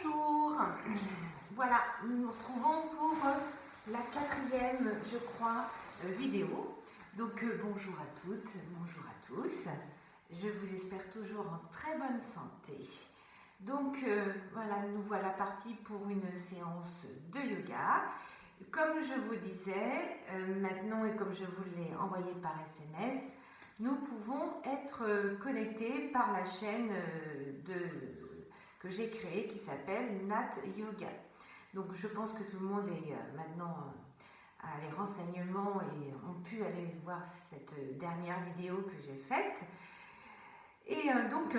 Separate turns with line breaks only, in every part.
Bonjour, voilà, nous nous retrouvons pour la 4e, je crois, vidéo. Donc bonjour à toutes, bonjour à tous. Je vous espère toujours en très bonne santé. Donc voilà, nous voilà partis pour une séance de yoga. Comme je vous disais maintenant et comme je vous l'ai envoyé par SMS, nous pouvons être connectés par la chaîne que j'ai créée qui s'appelle Nat Yoga. Donc je pense que tout le monde est maintenant a les renseignements et ont pu aller voir cette dernière vidéo que j'ai faite. Et donc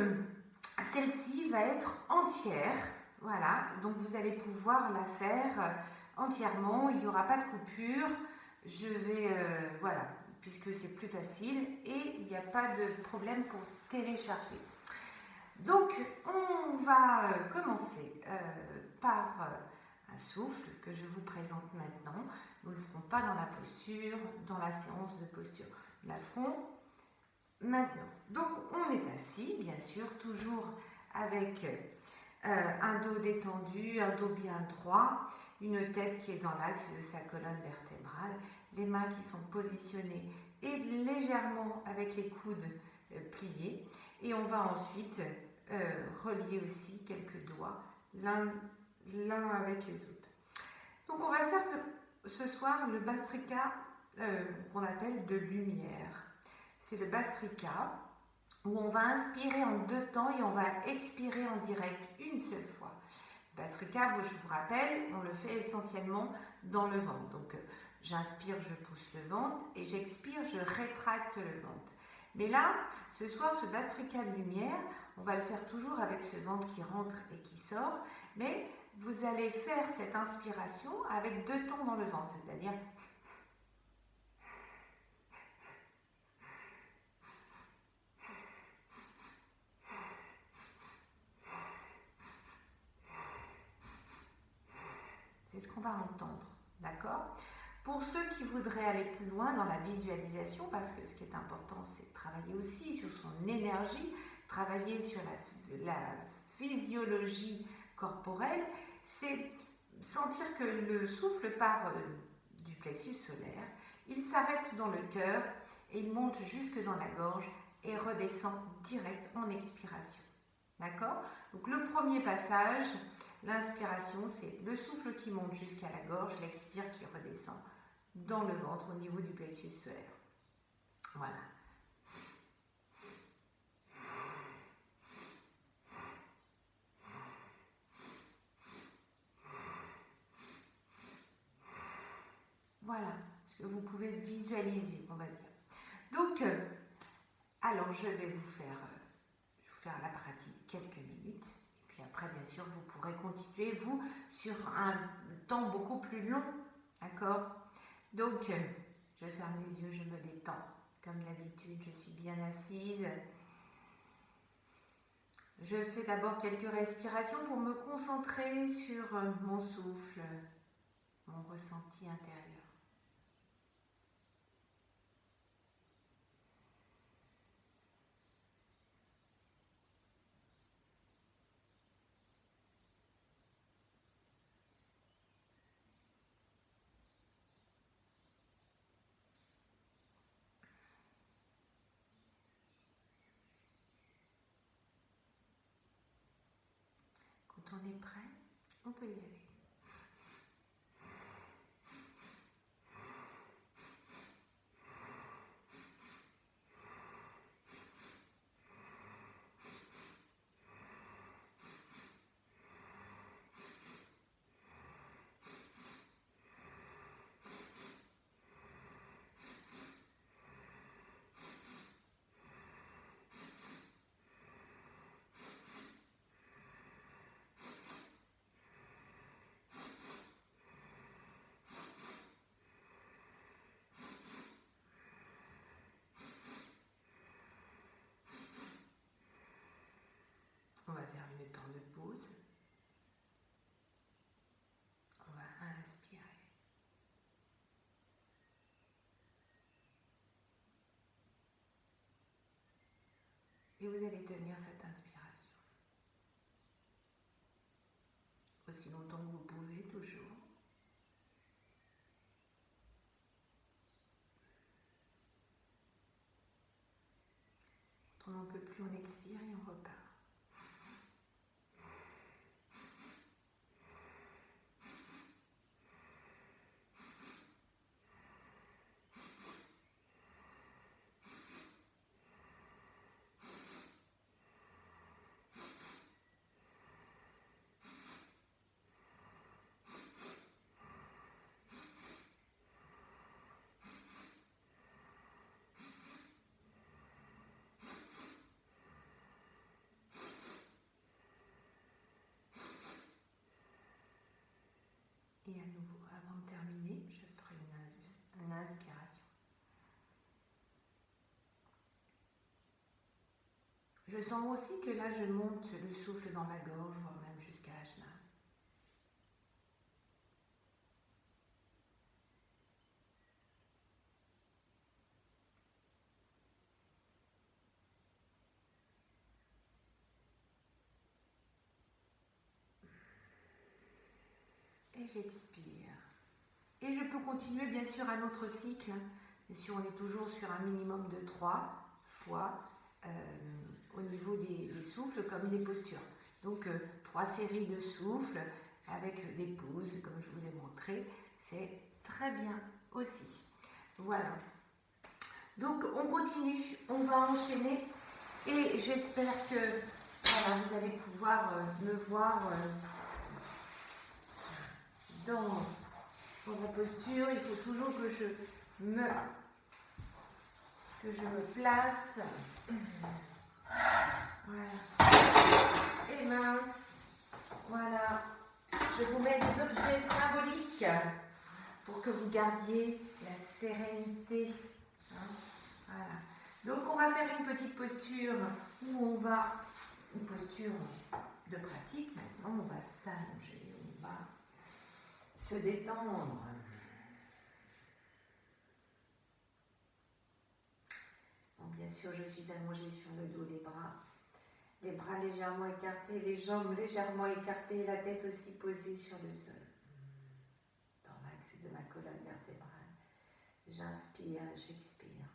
celle-ci va être entière, voilà, donc vous allez pouvoir la faire entièrement, il n'y aura pas de coupure, je vais, voilà, puisque c'est plus facile et il n'y a pas de problème pour télécharger. Donc on va commencer par un souffle que je vous présente maintenant. Nous ne le ferons pas dans la posture, dans la séance de posture, nous la ferons maintenant. Donc on est assis, bien sûr, toujours avec un dos détendu, un dos bien droit, une tête qui est dans l'axe de sa colonne vertébrale, les mains qui sont positionnées et légèrement avec les coudes pliés. Et on va ensuite relier aussi quelques doigts l'un avec les autres. Donc on va faire ce soir le Bhastrika qu'on appelle de lumière. C'est le Bhastrika où on va inspirer en 2 temps et on va expirer en direct une seule fois. Le Bhastrika, je vous rappelle, on le fait essentiellement dans le ventre. Donc j'inspire, je pousse le ventre et j'expire, je rétracte le ventre. Mais là, ce soir, ce Bhastrika de lumière, on va le faire toujours avec ce ventre qui rentre et qui sort, mais vous allez faire cette inspiration avec 2 temps dans le ventre, c'est-à-dire c'est ce qu'on va entendre, d'accord? Pour ceux qui voudraient aller plus loin dans la visualisation, parce que ce qui est important, c'est de travailler aussi sur son énergie, travailler sur la physiologie corporelle, c'est sentir que le souffle part du plexus solaire, il s'arrête dans le cœur et il monte jusque dans la gorge et redescend direct en expiration. D'accord? Donc le premier passage, l'inspiration, c'est le souffle qui monte jusqu'à la gorge, l'expire qui redescend dans le ventre au niveau du plexus solaire. Voilà. Voilà ce que vous pouvez visualiser, on va dire. Donc, alors je vais vous faire la pratique quelques minutes. Et puis après, bien sûr, vous pourrez continuer, vous, sur un temps beaucoup plus long. D'accord? Donc, je ferme les yeux, je me détends. Comme d'habitude, je suis bien assise. Je fais d'abord quelques respirations pour me concentrer sur mon souffle, mon ressenti intérieur. Quand on est prêt, on peut y aller. On va faire une temps de pause. On va inspirer. Et vous allez tenir cette inspiration. aussi longtemps que vous pouvez, toujours. Quand on n'en peut plus, on expire et on repart. Et à nouveau, avant de terminer, je ferai une inspiration. Je sens aussi que là, je monte le souffle dans ma gorge, voire même jusqu'à Ajna. Et j'expire. Et je peux continuer bien sûr un autre cycle. Bien sûr, on est toujours sur un minimum de 3 fois au niveau des souffles comme des postures. Donc 3 séries de souffles avec des pauses comme je vous ai montré. C'est très bien aussi. Voilà. Donc on continue, on va enchaîner et j'espère que voilà, vous allez pouvoir me voir dans la posture. Il faut toujours que je me place. Voilà. Et mince. Voilà. Je vous mets des objets symboliques pour que vous gardiez la sérénité. Hein, voilà. Donc on va faire une petite posture où on va, une posture de pratique maintenant, on va s'allonger, on va se détendre. Donc bien sûr je suis allongée sur le dos, les bras légèrement écartés, les jambes légèrement écartées, la tête aussi posée sur le sol. Dans l'axe de ma colonne vertébrale. J'inspire, j'expire.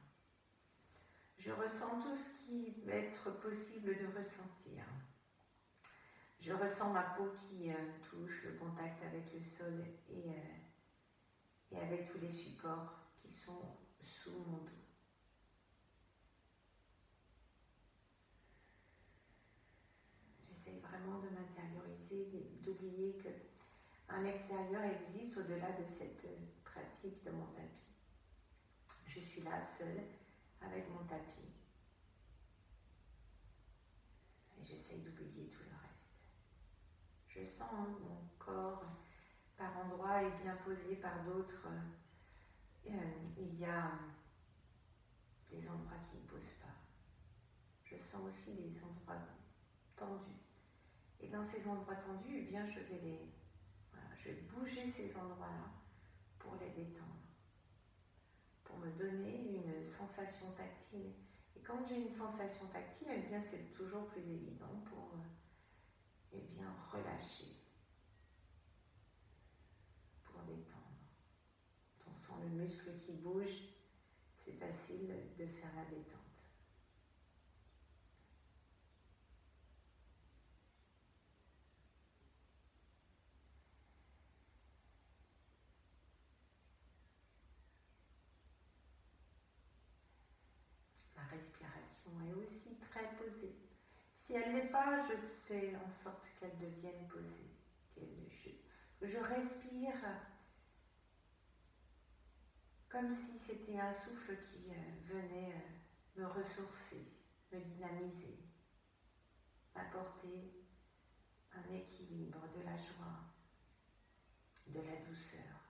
Je ressens tout ce qui va être possible de ressentir. Je ressens ma peau qui touche le contact avec le sol et avec tous les supports qui sont sous mon dos. J'essaie vraiment de m'intérioriser, d'oublier qu'un extérieur existe au-delà de cette pratique de mon tapis. Je suis là seule avec mon tapis et j'essaye d'oublier tout le reste. Je sens mon corps par endroits est bien posé, par d'autres il y a des endroits qui ne posent pas. Je sens aussi des endroits tendus. Et dans ces endroits tendus, eh bien, je vais bouger ces endroits-là pour les détendre, pour me donner une sensation tactile. Et quand j'ai une sensation tactile, eh bien, c'est toujours plus évident pour eh bien, relâcher, pour détendre. Quand on sent le muscle qui bouge, c'est facile de faire la détente. Ma respiration est aussi très posée. Si elle n'est pas, je fais en sorte qu'elle devienne posée. Je respire comme si c'était un souffle qui venait me ressourcer, me dynamiser, m'apporter un équilibre, de la joie, de la douceur.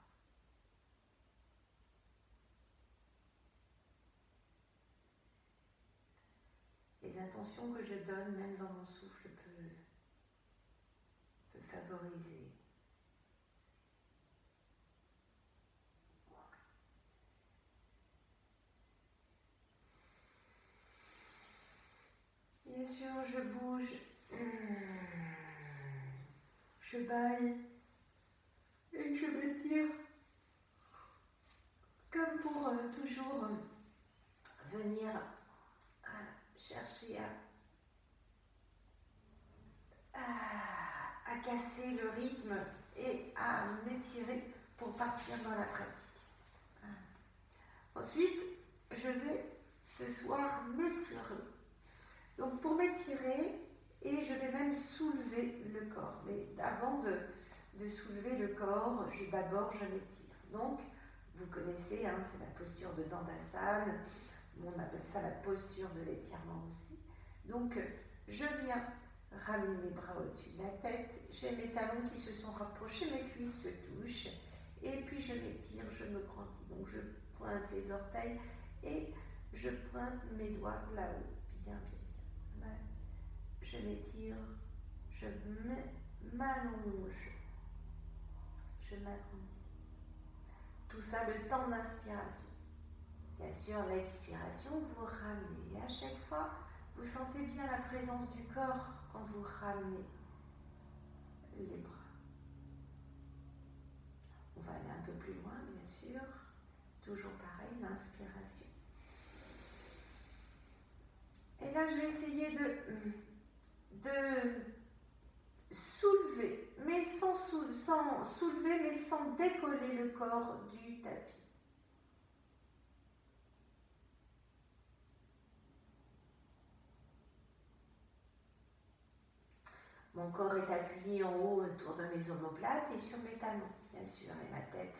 Les intentions que je donne, même dans mon souffle, peut favoriser. Bien sûr, je bouge bâille et je m'étire comme pour toujours venir chercher à casser le rythme et à m'étirer pour partir dans la pratique. Ensuite, je vais ce soir m'étirer. Donc pour m'étirer, et je vais même soulever le corps. Mais avant de soulever le corps, d'abord je m'étire. Donc, vous connaissez, hein, c'est la posture de Dandasana. On appelle ça la posture de l'étirement aussi. Donc, je viens ramener mes bras au-dessus de la tête. J'ai mes talons qui se sont rapprochés, mes cuisses se touchent. Et puis je m'étire, je me grandis. Donc, je pointe les orteils et je pointe mes doigts là-haut. Bien, bien, bien. Je m'étire, je m'allonge, je m'agrandis. Tout ça le temps d'inspiration. Bien sûr, l'expiration, vous ramenez. Et à chaque fois, vous sentez bien la présence du corps quand vous ramenez les bras. On va aller un peu plus loin, bien sûr. Toujours pareil, l'inspiration. Et là, je vais essayer de soulever, mais sans soulever, mais sans décoller le corps du tapis. Mon corps est appuyé en haut autour de mes omoplates et sur mes talons, bien sûr, et ma tête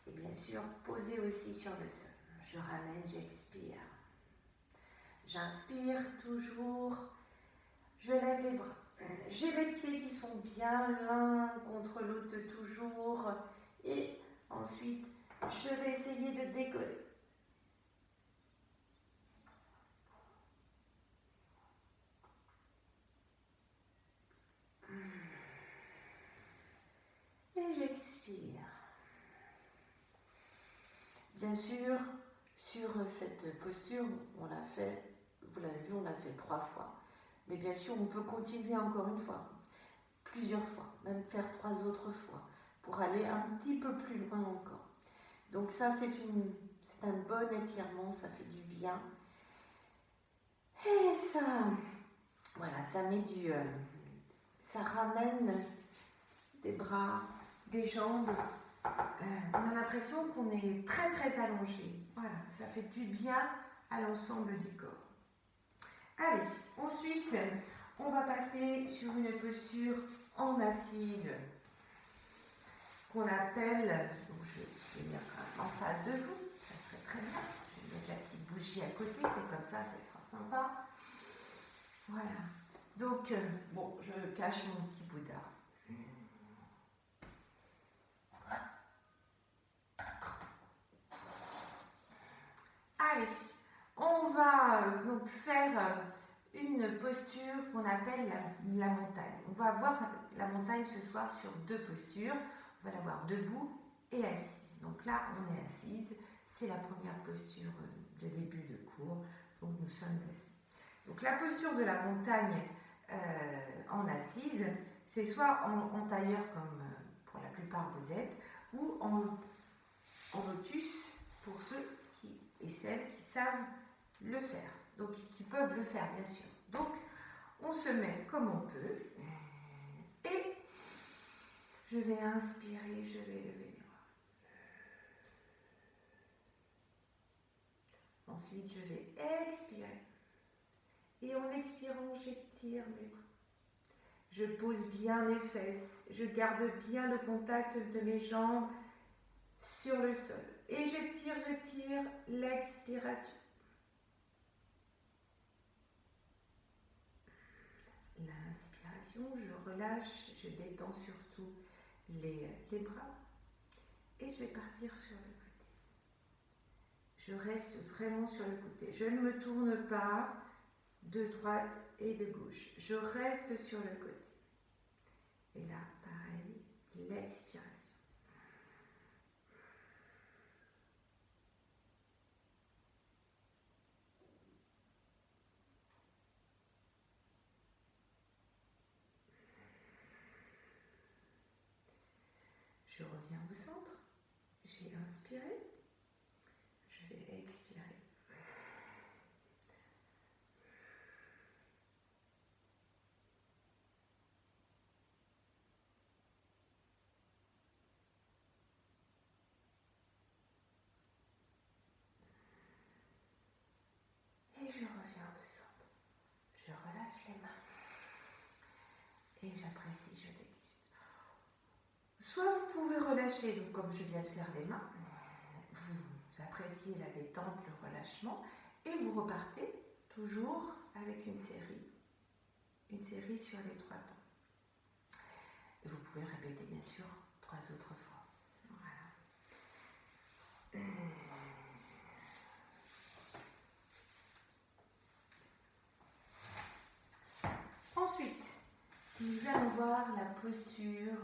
est bien sûr posée aussi sur le sol. Je ramène, j'expire. J'inspire toujours, je lève les bras. J'ai mes pieds qui sont bien l'un contre l'autre toujours. Et ensuite, je vais essayer de décoller. Et j'expire. Bien sûr, sur cette posture, on l'a fait, vous l'avez vu, on l'a fait 3 fois. Mais bien sûr, on peut continuer encore une fois, plusieurs fois, même faire 3 autres fois, pour aller un petit peu plus loin encore. Donc ça, c'est un bon étirement, ça fait du bien. Et ça, voilà, ça ramène des bras, des jambes. On a l'impression qu'on est très très allongé. Voilà, ça fait du bien à l'ensemble du corps. Allez, ensuite, on va passer sur une posture en assise qu'on appelle, donc je vais venir en face de vous, ça serait très bien. Je vais mettre la petite bougie à côté, c'est comme ça sera sympa. Voilà. Donc, bon, je cache mon petit Bouddha. Allez, on va donc faire une posture qu'on appelle la montagne. On va voir la montagne ce soir sur 2 postures. On va la voir debout et assise. Donc là, on est assise. C'est la première posture de début de cours. Donc nous sommes assis. Donc la posture de la montagne en assise, c'est soit en tailleur comme pour la plupart vous êtes, ou en lotus pour ceux et celles qui savent le faire, donc qui peuvent le faire bien sûr. Donc on se met comme on peut et je vais inspirer, je vais lever les bras. Ensuite je vais expirer et en expirant j'étire mes bras. Je pose bien mes fesses, je garde bien le contact de mes jambes sur le sol. Et j'étire l'expiration. L'inspiration, je relâche, je détends surtout les bras. Et je vais partir sur le côté. Je reste vraiment sur le côté. Je ne me tourne pas de droite et de gauche. Je reste sur le côté. Et là, pareil, l'expiration. Je reviens au centre. J'ai inspiré. Je vais expirer. Et je reviens au centre. Je relâche les mains. Et j'apprécie, je déguste. Soit vous pouvez relâcher, donc comme je viens de faire les mains, vous appréciez la détente, le relâchement, et vous repartez toujours avec une série sur les 3 temps. Et vous pouvez le répéter bien sûr 3 autres fois. Voilà. Ensuite, nous allons voir la posture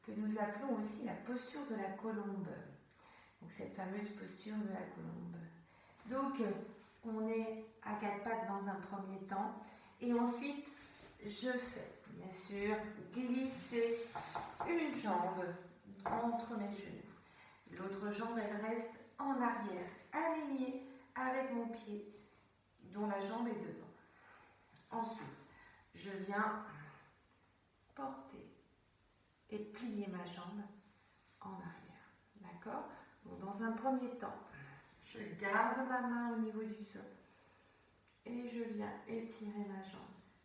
que nous appelons aussi la posture de la colombe. Donc cette fameuse posture de la colombe. Donc on est à 4 pattes dans un premier temps et ensuite je fais bien sûr glisser une jambe entre mes genoux. L'autre jambe elle reste en arrière, alignée avec mon pied dont la jambe est devant. Ensuite je viens porter et plier ma jambe en arrière. D'accord? Donc dans un premier temps, je garde ma main au niveau du sol et je viens étirer ma jambe.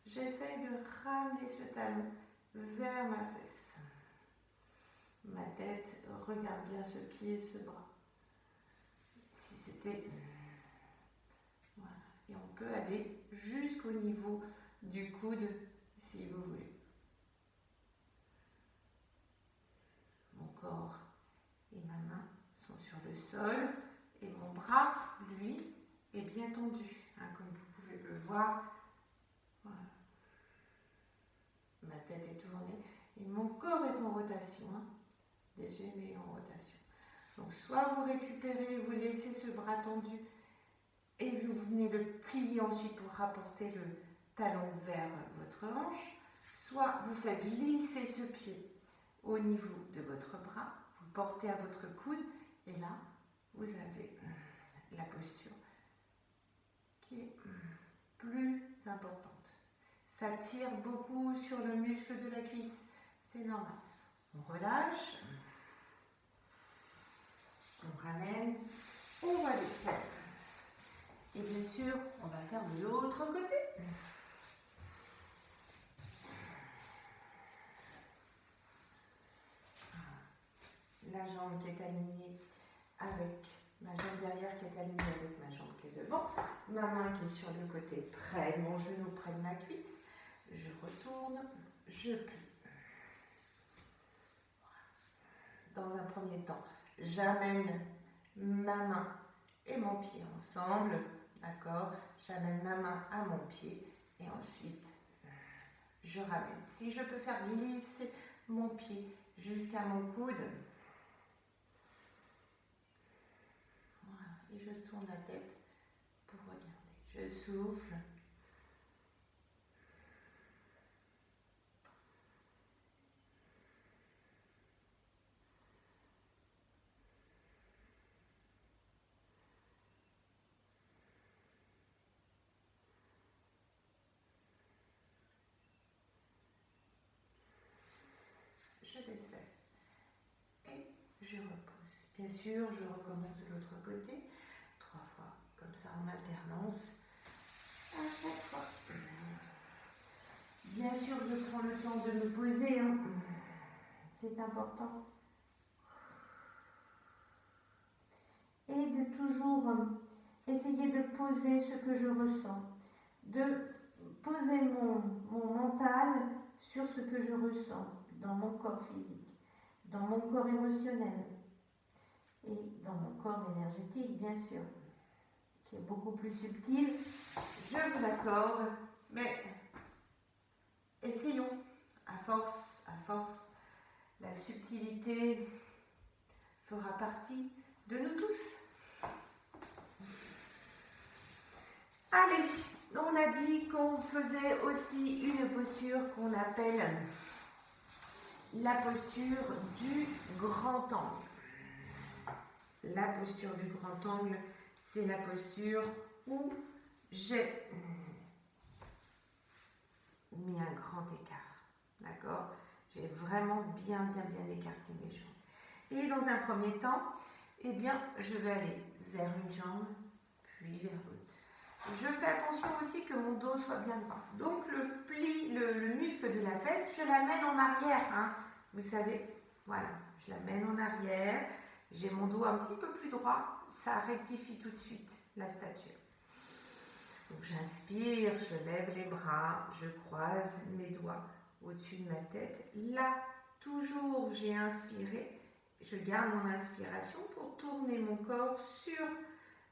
J'essaye de ramener ce talon vers ma fesse. Ma tête regarde bien ce pied et ce bras. Si c'était... Voilà. Et on peut aller jusqu'au niveau du coude si vous voulez. Mon corps et ma main sont sur le sol et mon bras, lui, est bien tendu, hein, comme vous pouvez le voir. Voilà. Ma tête est tournée et mon corps est en rotation, hein, léger mais en rotation. Donc soit vous récupérez, vous laissez ce bras tendu et vous venez le plier ensuite pour rapporter le talon vers votre hanche, soit vous faites glisser ce pied au niveau de votre bras, vous portez à votre coude et là, vous avez la posture qui est plus importante. Ça tire beaucoup sur le muscle de la cuisse, c'est normal. On relâche, on ramène, on va le faire. Et bien sûr, on va faire de l'autre côté. La jambe qui est alignée avec ma jambe derrière qui est alignée avec ma jambe qui est devant, ma main qui est sur le côté près de mon genou, près de ma cuisse. Je retourne, je plie. Dans un premier temps, j'amène ma main et mon pied ensemble, d'accord? J'amène ma main à mon pied et ensuite je ramène. Si je peux faire glisser mon pied jusqu'à mon coude, voilà, et je tourne la tête pour regarder. Je souffle. Je défais et je repose. Bien sûr, je recommence de l'autre côté, 3 fois, comme ça en alternance, à chaque fois. Bien sûr, je prends le temps de me poser, hein. C'est important. Et de toujours essayer de poser ce que je ressens, de poser mon mental sur ce que je ressens dans mon corps physique, dans mon corps émotionnel et dans mon corps énergétique, bien sûr, qui est beaucoup plus subtil, je vous l'accorde, mais essayons, à force, la subtilité fera partie de nous tous. Allez, on a dit qu'on faisait aussi une posture qu'on appelle la posture du grand angle. La posture du grand angle, c'est la posture où j'ai mis un grand écart. D'accord? J'ai vraiment bien écarté mes jambes. Et dans un premier temps, eh bien, je vais aller vers une jambe, puis vers l'autre. Je fais attention aussi que mon dos soit bien droit. Donc le pli, le muscle de la fesse, je l'amène en arrière. Hein. Vous savez, voilà, je l'amène en arrière. J'ai mon dos un petit peu plus droit. Ça rectifie tout de suite la stature. Donc j'inspire, je lève les bras, je croise mes doigts au-dessus de ma tête. Là, toujours, j'ai inspiré. Je garde mon inspiration pour tourner mon corps sur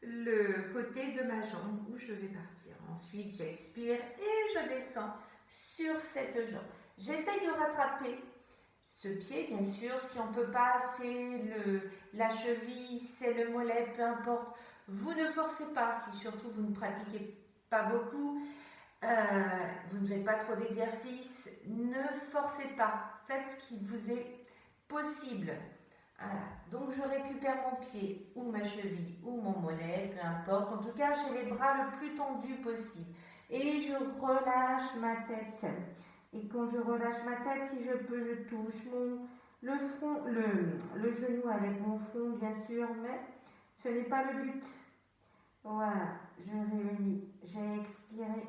le côté de ma jambe où je vais partir. Ensuite, j'expire et je descends sur cette jambe. J'essaye de rattraper ce pied, bien sûr. Si on ne peut pas, c'est la cheville, c'est le mollet, peu importe. Vous ne forcez pas, si surtout vous ne pratiquez pas beaucoup, vous ne faites pas trop d'exercices, ne forcez pas. Faites ce qui vous est possible. Voilà. Donc je récupère mon pied ou ma cheville ou mon mollet, peu importe. En tout cas, j'ai les bras le plus tendus possible. Et je relâche ma tête. Et quand je relâche ma tête, si je peux, je touche le front, le genou avec mon front, bien sûr, mais ce n'est pas le but. Voilà, je réunis, j'ai expiré.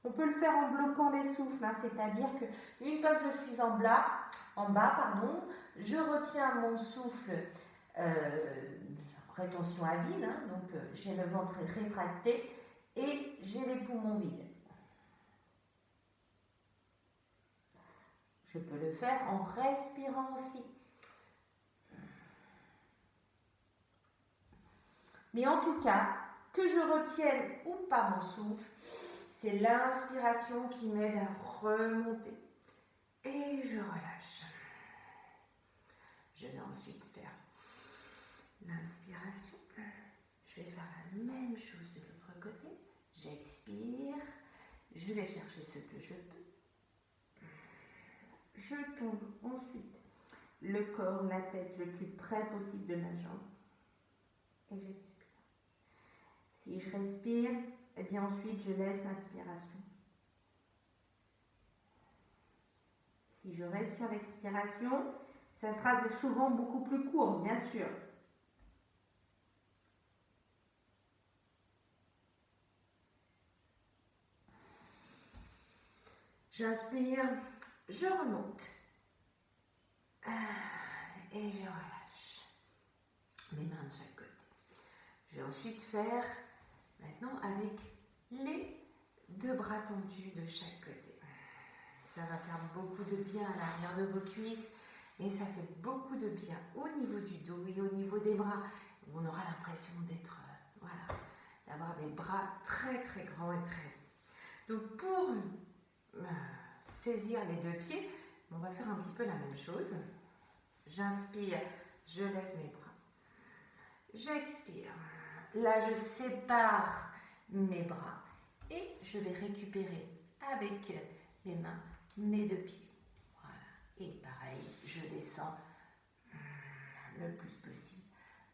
On peut le faire en bloquant les souffles, hein, c'est-à-dire qu'une fois que je suis en bas, je retiens mon souffle, rétention à vide, hein, donc j'ai le ventre rétracté et j'ai les poumons vides. Je peux le faire en respirant aussi. Mais en tout cas, que je retienne ou pas mon souffle, c'est l'inspiration qui m'aide à remonter. Et je relâche. Je vais ensuite faire l'inspiration. Je vais faire la même chose de l'autre côté. J'expire. Je vais chercher ce que je peux. Je tombe ensuite le corps, la tête le plus près possible de ma jambe. Et j'expire. Si je respire, et bien ensuite je laisse l'inspiration. Si je reste sur l'expiration, ça sera souvent beaucoup plus court, bien sûr. J'inspire, je remonte. Et je relâche. Mes mains de chaque côté. Je vais ensuite faire maintenant avec les deux bras tendus de chaque côté. Ça va faire beaucoup de bien à l'arrière de vos cuisses et ça fait beaucoup de bien au niveau du dos et au niveau des bras. On aura l'impression d'être, d'avoir des bras très grands et très longs. Donc pour saisir les deux pieds, on va faire un petit peu la même chose. J'inspire, je lève mes bras. J'expire. Là, je sépare mes bras et je vais récupérer avec mes mains mes deux pieds. Voilà. Et pareil, je descends le plus possible.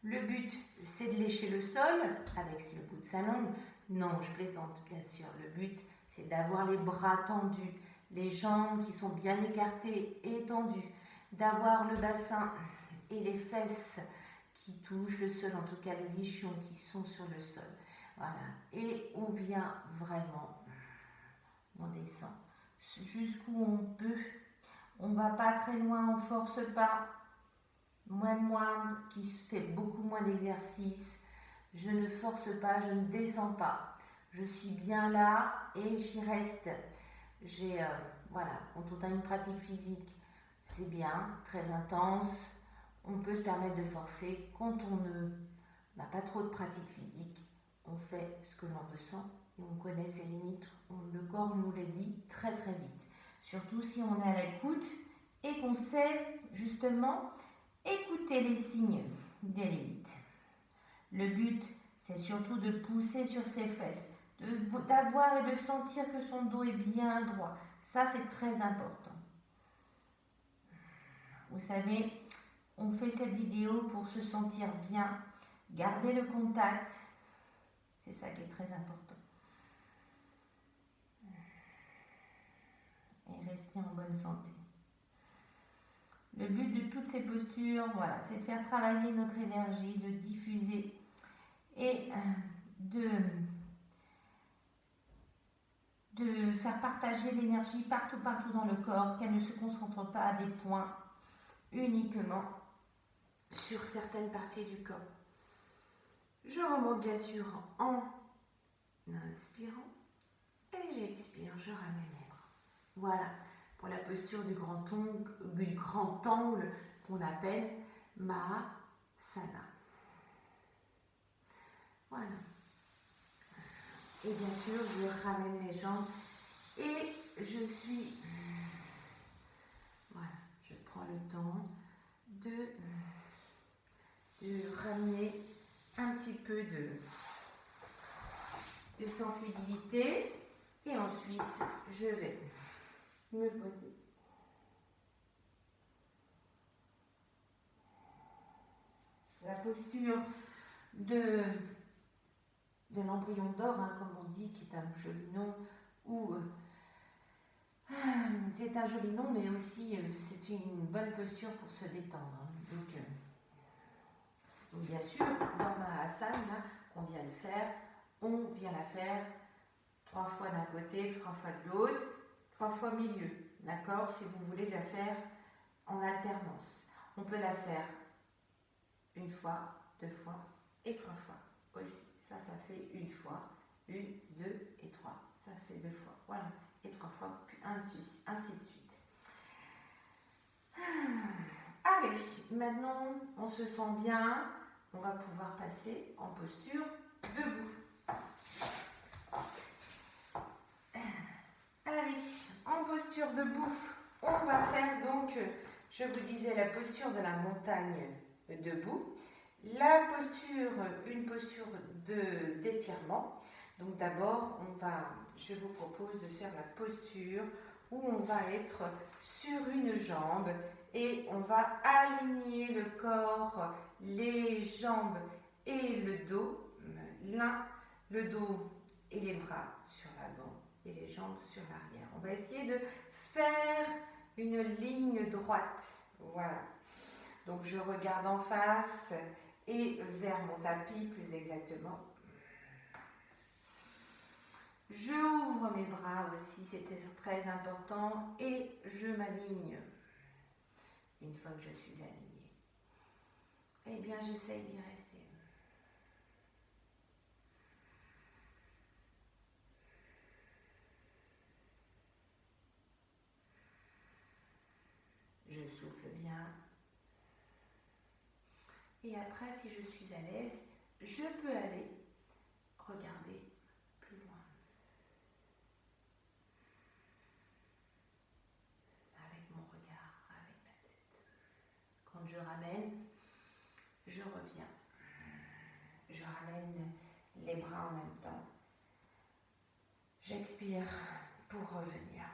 Le but, c'est de lécher le sol avec le bout de sa langue. Non, je plaisante, bien sûr. Le but, c'est d'avoir les bras tendus, les jambes qui sont bien écartées et tendues, d'avoir le bassin et les fesses qui touchent le sol, en tout cas les ischions qui sont sur le sol. Voilà. Et on vient vraiment, on descend jusqu'où on peut. On ne va pas très loin, on ne force pas. Moi qui fais beaucoup moins d'exercices, je ne force pas, je ne descends pas. Je suis bien là et j'y reste. Quand on a une pratique physique, c'est bien, très intense. On peut se permettre de forcer. Quand on n'a pas trop de pratique physique, on fait ce que l'on ressent et on connaît ses limites. Le corps nous les dit très vite. Surtout si on est à l'écoute et qu'on sait justement écouter les signes des limites. Le but, c'est surtout de pousser sur ses fesses, d'avoir et de sentir que son dos est bien droit. Ça, c'est très important. Vous savez, on fait cette vidéo pour se sentir bien, garder le contact, c'est ça qui est très important. Et rester en bonne santé. Le but de toutes ces postures, voilà, c'est de faire travailler notre énergie, de diffuser et de faire partager l'énergie partout dans le corps, qu'elle ne se concentre pas à des points uniquement sur certaines parties du corps. Je remonte bien sûr en inspirant et j'expire, je ramène les bras. Voilà, pour la posture du grand angle qu'on appelle Mahasana. Voilà. Et bien sûr, je ramène mes jambes et je suis... Voilà, je prends le temps de ramener un petit peu de sensibilité et ensuite je vais me poser. La posture de l'embryon d'or, hein, comme on dit, qui est un joli nom, ou c'est un joli nom, mais aussi c'est une bonne posture pour se détendre. Hein. Donc bien sûr, dans Mahasana, qu'on vient de faire, on vient la faire 3 fois d'un côté, 3 fois de l'autre, 3 fois au milieu. D'accord? Si vous voulez la faire en alternance. On peut la faire 1 fois, 2 fois et 3 fois aussi. Ça fait 1 fois, 1, 2 et 3. Ça fait 2 fois. Voilà. Et 3 fois, puis ainsi de suite. Allez, maintenant on se sent bien. On va pouvoir passer en posture debout. Allez, en posture debout, on va faire donc, je vous disais, la posture de la montagne debout. La posture, une posture d'étirement. Donc d'abord, je vous propose de faire la posture où on va être sur une jambe et on va aligner le corps, les jambes et le dos, le dos et les bras sur l'avant et les jambes sur l'arrière. On va essayer de faire une ligne droite. Voilà. Donc je regarde en face et vers mon tapis plus exactement. J'ouvre mes bras aussi, c'était très important, et je m'aligne. Une fois que je suis alignée, eh bien j'essaye d'y rester. Je souffle bien. Et après, si je suis à l'aise, je peux aller regarder plus loin. Avec mon regard, avec ma tête. Quand je ramène, je reviens. Je ramène les bras en même temps. J'expire pour revenir.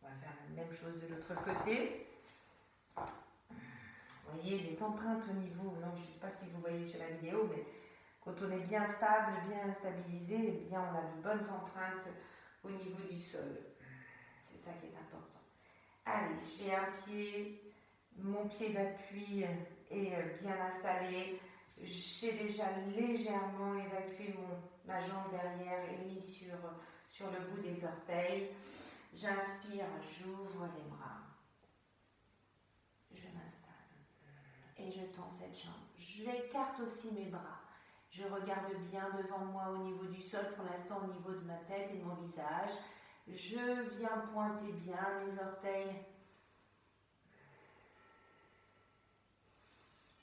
On va faire la même chose de l'autre côté. Vous voyez les empreintes au niveau, non, je ne sais pas si vous voyez sur la vidéo, mais quand on est bien stable, bien stabilisé, eh bien on a de bonnes empreintes au niveau du sol. C'est ça qui est important. Allez, j'ai un pied, mon pied d'appui est bien installé. J'ai déjà légèrement évacué ma jambe derrière et mis sur le bout des orteils. J'inspire, j'ouvre les bras. Je m'installe et je tends cette jambe. J'écarte aussi mes bras. Je regarde bien devant moi au niveau du sol, pour l'instant au niveau de ma tête et de mon visage. Je viens pointer bien mes orteils.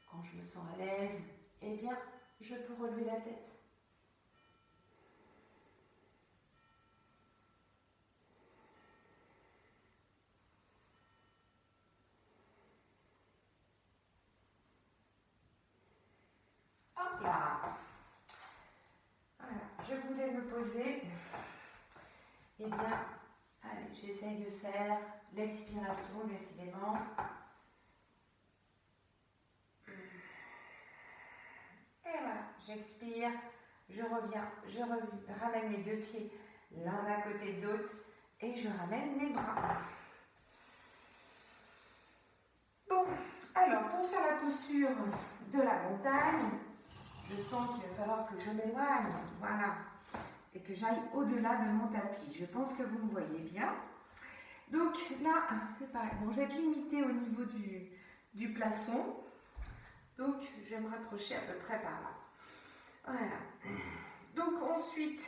Quand je me sens à l'aise, eh bien, je peux relever la tête. Hop là. Voilà, je voulais me poser. Eh bien, Allez, j'essaye de faire l'expiration, décidément. Et voilà, j'expire, je reviens, ramène mes deux pieds l'un à côté de l'autre et je ramène mes bras. Bon, alors pour faire la posture de la montagne, je sens qu'il va falloir que je m'éloigne, voilà, et que j'aille au-delà de mon tapis. Je pense que vous me voyez bien. Donc là, c'est pareil, bon, je vais être limitée au niveau du plafond. Donc, je vais me rapprocher à peu près par là. Voilà. Donc, ensuite,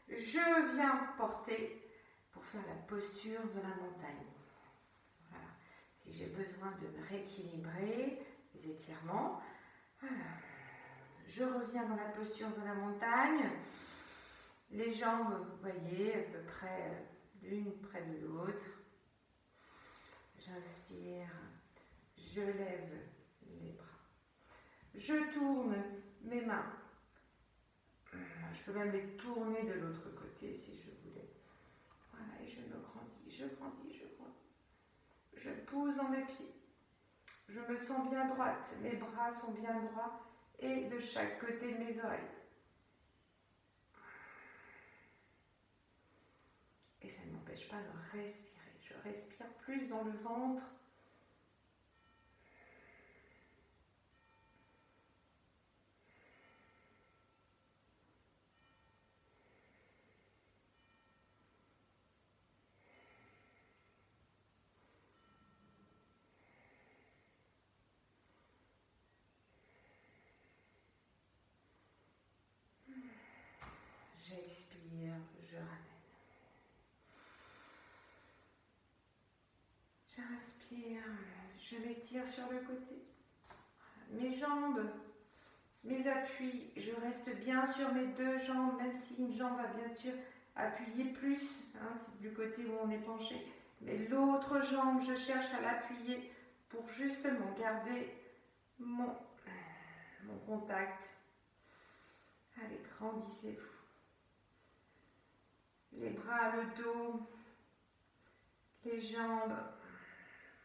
je viens porter pour faire la posture de la montagne. Voilà. Si j'ai besoin de me rééquilibrer, les étirements. Voilà. Je reviens dans la posture de la montagne. Les jambes, vous voyez, à peu près l'une près de l'autre. J'inspire, je lève les bras. Je tourne mes mains. Je peux même les tourner de l'autre côté si je voulais. Voilà, et je me grandis, je grandis, je grandis. Je pousse dans mes pieds. Je me sens bien droite. Mes bras sont bien droits et de chaque côté de mes oreilles. Et ça ne m'empêche pas de respirer. Je respire plus dans le ventre. J'expire, je ramène. J'inspire, je m'étire sur le côté. Mes jambes, mes appuis, je reste bien sur mes deux jambes, même si une jambe va bien sûr appuyer plus, hein, c'est du côté où on est penché. Mais l'autre jambe, je cherche à l'appuyer pour justement garder mon contact. Allez, grandissez-vous. Les bras, le dos, les jambes,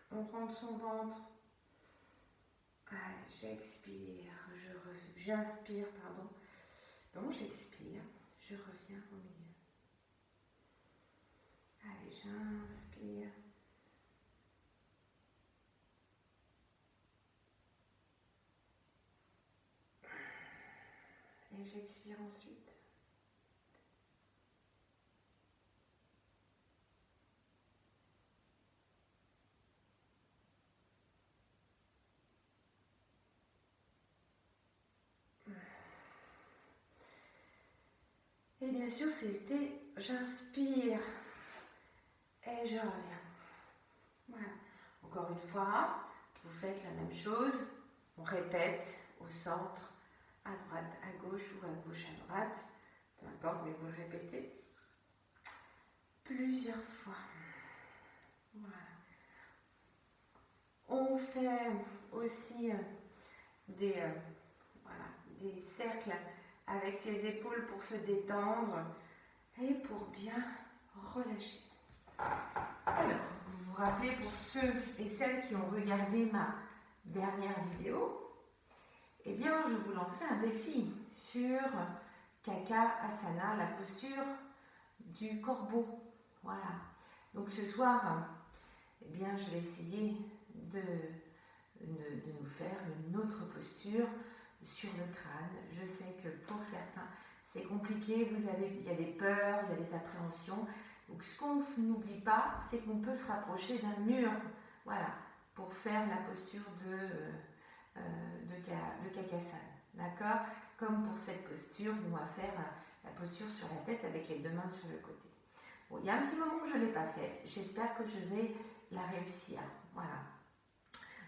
on rentre son ventre. Allez, j'expire, j'inspire, pardon. Donc j'expire, je reviens au milieu. Allez, j'inspire. Et j'expire ensuite. Et bien sûr, c'était j'inspire et je reviens. Voilà. Encore une fois, vous faites la même chose. On répète au centre, à droite, à gauche ou à gauche, à droite. Peu importe, mais vous le répétez plusieurs fois. Voilà. On fait aussi des cercles avec ses épaules pour se détendre et pour bien relâcher. Alors, vous vous rappelez pour ceux et celles qui ont regardé ma dernière vidéo, eh bien, je vous lançais un défi sur Kaka Asana, la posture du corbeau. Voilà. Donc ce soir, eh bien, je vais essayer de nous faire une autre posture sur le crâne. Je sais que pour certains, c'est compliqué, il y a des peurs, il y a des appréhensions. Donc ce qu'on n'oublie pas, c'est qu'on peut se rapprocher d'un mur, voilà, pour faire la posture de Kakasana. D'accord? Comme pour cette posture, on va faire la posture sur la tête avec les deux mains sur le côté. Bon, il y a un petit moment où je ne l'ai pas faite. J'espère que je vais la réussir. Voilà.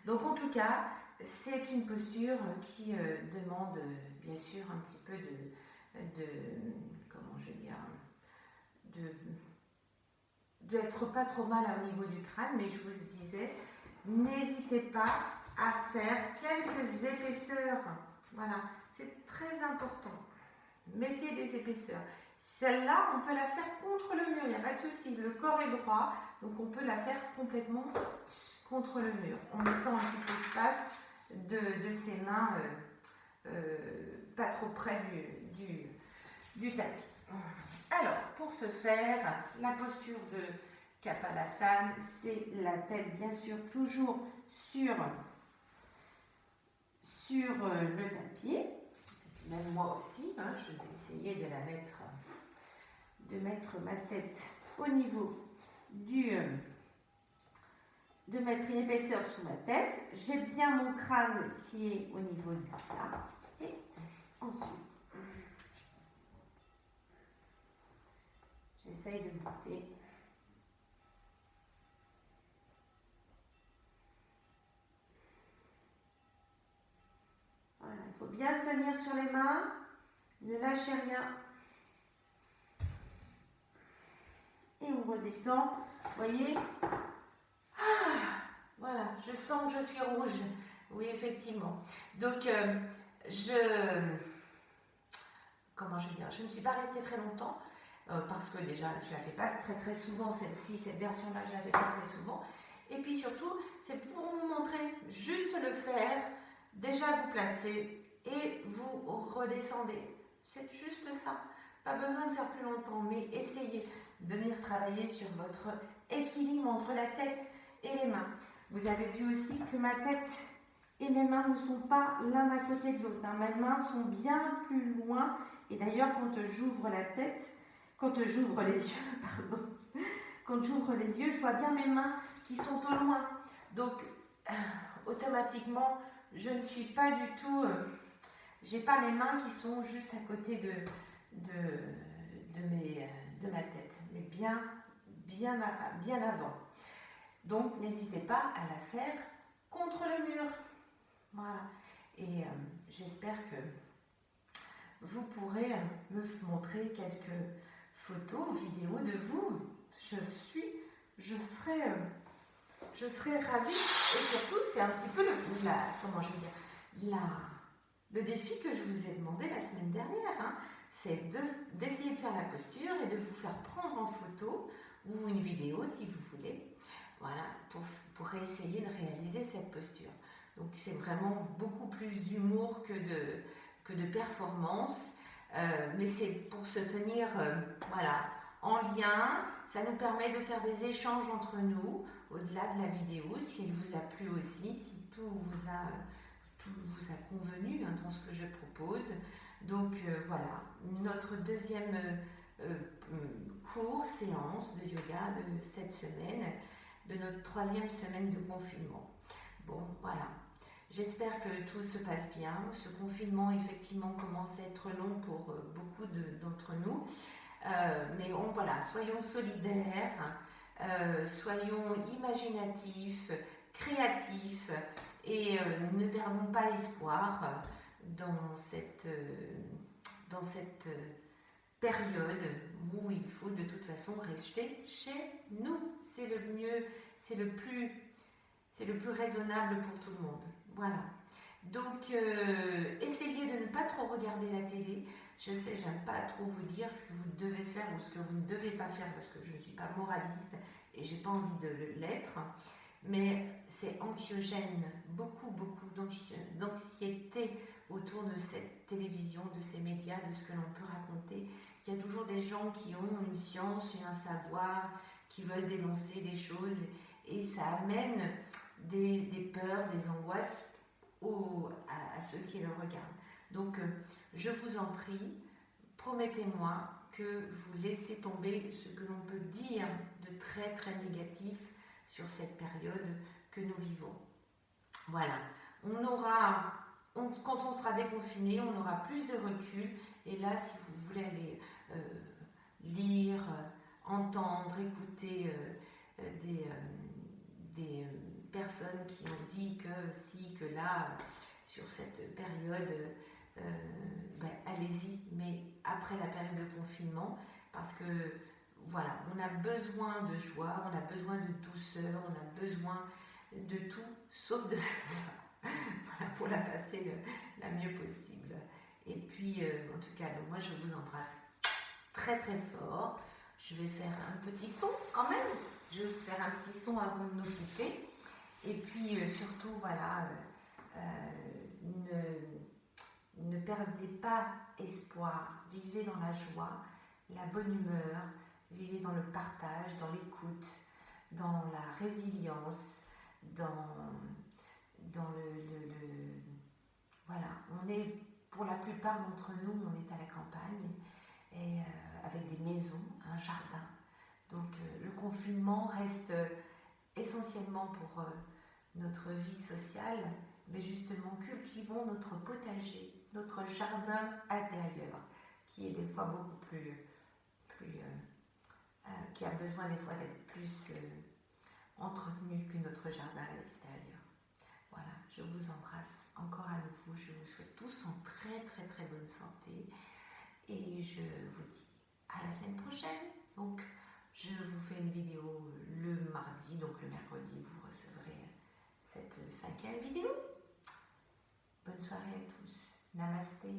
Donc en tout cas, c'est une posture qui demande bien sûr un petit peu d'être pas trop mal au niveau du crâne, mais je vous disais, n'hésitez pas à faire quelques épaisseurs. Voilà, c'est très important. Mettez des épaisseurs. Celle-là, on peut la faire contre le mur, il n'y a pas de souci. Le corps est droit, donc on peut la faire complètement contre le mur, en mettant un petit espace de ses mains pas trop près du tapis. Alors, pour ce faire, la posture de Kapalasana, c'est la tête bien sûr toujours sur le tapis. Même moi aussi, hein, je vais essayer de mettre ma tête au niveau de mettre une épaisseur sous ma tête. J'ai bien mon crâne qui est au niveau du plat. Et ensuite, j'essaye de monter. Voilà, il faut bien se tenir sur les mains, ne lâchez rien. Et on redescend, vous voyez. Voilà, je sens que je suis rouge. Oui, effectivement. Donc, comment je veux dire, je ne suis pas restée très longtemps parce que déjà, je ne la fais pas très souvent, celle-ci, cette version-là, je ne la fais pas très souvent. Et puis surtout, c'est pour vous montrer juste le faire. Déjà, vous placez et vous redescendez. C'est juste ça. Pas besoin de faire plus longtemps, mais essayez de venir travailler sur votre équilibre entre la tête et les mains. Vous avez vu aussi que ma tête et mes mains ne sont pas l'un à côté de l'autre. Mes mains sont bien plus loin. Et d'ailleurs, quand j'ouvre la tête, quand j'ouvre les yeux, pardon, quand j'ouvre les yeux, je vois bien mes mains qui sont au loin. Donc, automatiquement, je ne suis pas du tout... j'ai pas mes mains qui sont juste à côté de ma tête, mais bien avant. Donc, n'hésitez pas à la faire contre le mur. Voilà. Et j'espère que vous pourrez me montrer quelques photos, vidéos de vous. Je serais ravie. Et surtout, c'est un petit peu le défi que je vous ai demandé la semaine dernière. Hein. C'est d'essayer de faire la posture et de vous faire prendre en photo ou une vidéo si vous voulez. Voilà, pour essayer de réaliser cette posture. Donc c'est vraiment beaucoup plus d'humour que de performance, mais c'est pour se tenir voilà, en lien. Ça nous permet de faire des échanges entre nous, au-delà de la vidéo, si elle vous a plu aussi, si tout vous a convenu hein, dans ce que je propose. Donc voilà, notre deuxième séance de yoga de cette semaine, de notre 3e semaine de confinement. Bon, voilà. J'espère que tout se passe bien. Ce confinement, effectivement, commence à être long pour beaucoup d'entre nous. Mais voilà, soyons solidaires, soyons imaginatifs, créatifs et ne perdons pas espoir dans cette période où il faut de toute façon rester chez nous. C'est le mieux, c'est le plus raisonnable pour tout le monde. Voilà. Donc, essayez de ne pas trop regarder la télé. Je sais, j'aime pas trop vous dire ce que vous devez faire ou ce que vous ne devez pas faire parce que je ne suis pas moraliste et j'ai pas envie de l'être. Mais c'est anxiogène, beaucoup d'anxiété autour de cette télévision, de ces médias, de ce que l'on peut raconter. Il y a toujours des gens qui ont une science et un savoir, qui veulent dénoncer des choses et ça amène des peurs, des angoisses à ceux qui le regardent. Donc, je vous en prie, promettez-moi que vous laissez tomber ce que l'on peut dire de très négatif sur cette période que nous vivons. Voilà, quand on sera déconfiné, on aura plus de recul et là, si vous voulez aller lire, entendre, écouter des personnes qui ont dit que si, que là, sur cette période, allez-y, mais après la période de confinement, parce que voilà, on a besoin de joie, on a besoin de douceur, on a besoin de tout, sauf de ça, voilà, pour la passer la mieux possible. Et puis, en tout cas, moi je vous embrasse très très fort. Je vais faire un petit son quand même. Je vais faire un petit son avant de nous quitter. Et puis surtout, voilà, ne perdez pas espoir. Vivez dans la joie, la bonne humeur. Vivez dans le partage, dans l'écoute, dans la résilience, dans voilà, on est, pour la plupart d'entre nous, on est à la campagne, et avec des maisons, un jardin. Donc le confinement reste essentiellement pour notre vie sociale, mais justement cultivons notre potager, notre jardin intérieur, qui est des fois beaucoup plus qui a besoin des fois d'être plus entretenu que notre jardin à l'extérieur. Voilà, je vous embrasse encore à nouveau, je vous souhaite tous en très très très bonne santé et je vous dis à la semaine prochaine. Donc je vous fais une vidéo le mardi, donc le mercredi vous recevrez cette 5e vidéo. Bonne soirée à tous, namasté.